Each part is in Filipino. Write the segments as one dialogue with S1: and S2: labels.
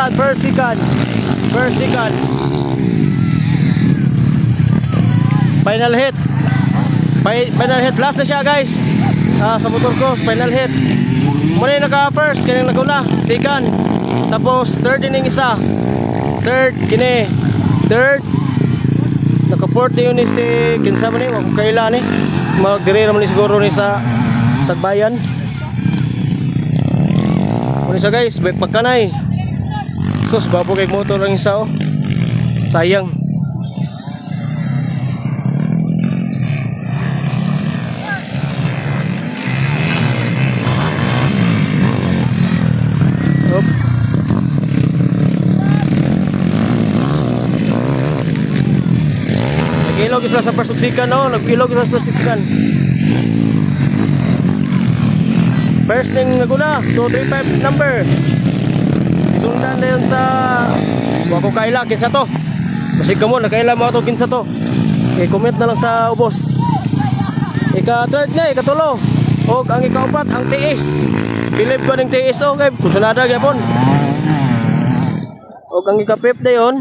S1: second, first second. Final hit. Final hit, last na siya guys. Sa motor cross, final hit. Muna yung naka first, kanyang naguna. Second, tapos third din yung isa. Third, kini. Third, naka fourth yun ni si kinsa man ni, wag kaila ni. Magdiri naman ni siguro ni sa Sagbayan. Muna siya guys, bike pagkanay. Sus, bago kay motor ang isa oh. Sayang. Nag-ilog sila sa persuksikan, no? Nag-ilog sila sa persuksikan. First ning naguna, 235 number. Sundan na yun sa wako kaila, kinsa to. Kasi kamo, nakaila mo ito, kinsa to. I-comment na lang sa ubos. Ika-third na, ikatulo. O ang ika-upat, ang tiis. Bilib ko ng tiis, o kay kunsunada gyapon. O ang ika-fifth na yun,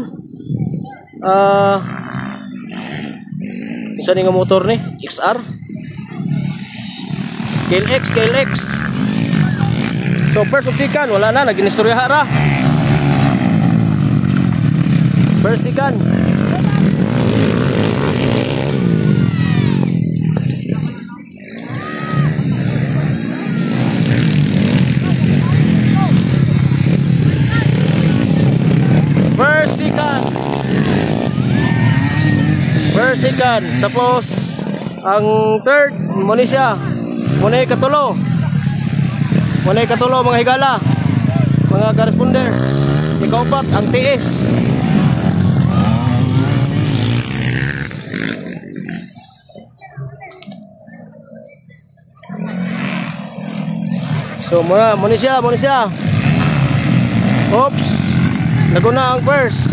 S1: isa ni nga motor ni XR KLX. So first uksikan wala na, naginistorya ra. First second. First second, tapos ang third muna siya, muna ikatulo mga higala, mga corresponder. Ika-upat ang tiis. So muna siya. Oops, naguna ang first.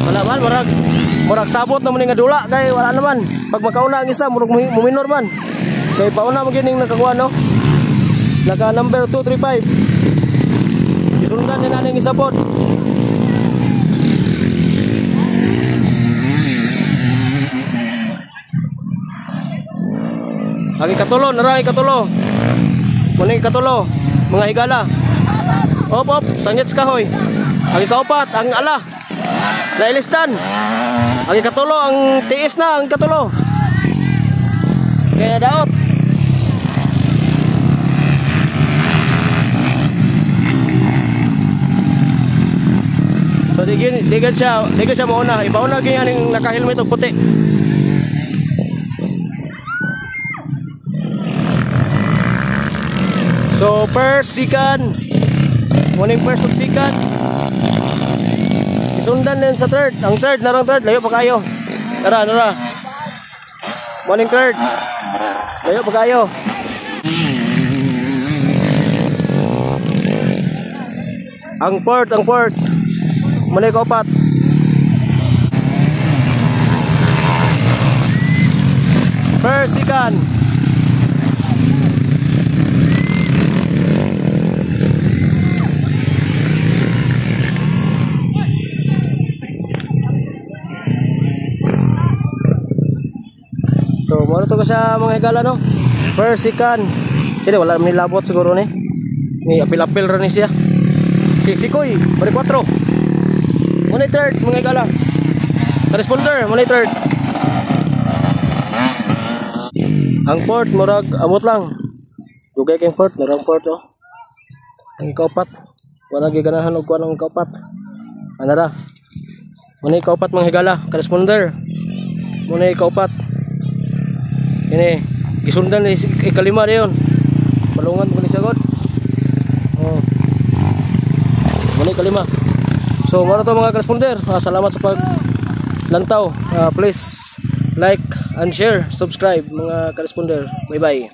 S1: Wala man, murag sabot naman nga dula kay wala naman. Pag makauna ang isa murag muminor man. Kay pauna man gining nakakuha no. Naka number 235. Isundan niya naning isa pod. Ang ikatulo, Muna ikatulo, mga higala. Op, sangits kahoy. Ang ikaupat, ang ala. Nailistan. Ang ikatulo, ang tiis na, ang ikatulo. Kaya daot. So digid siya mauna. Ibauna ganyan yung naka-helmet o puti. So first second. Morning first ug second. Sundan din sa third. Ang third, narang third. Layo pa kayo. Tara. Morning third. Layo pa kayo. Ang fourth. Muna yung kaupat. First, second. So, muna ito ka siya mga higala, no? First, second. Hindi, wala naman nilabot siguro ni. May apil-apil rin siya. Sikoy, pari 4. Muna third, mga higala. Responder, muna third. Ang fourth, murag, amot lang. Dugay kayong fourth, murag fourth, oh. Ang ikaupat. Wala giganahan o kuha ng ikaupat. Anara. Muna ikaupat, mga higala. Responder. Muna ikaupat. Ini gisundan ni ikalima na yun. Palungan mo ni sagot. Oh. Muna ikalima. So muna to mga corresponder. Salamat sa paglantaw. Please like and share, subscribe mga corresponder. Bye bye.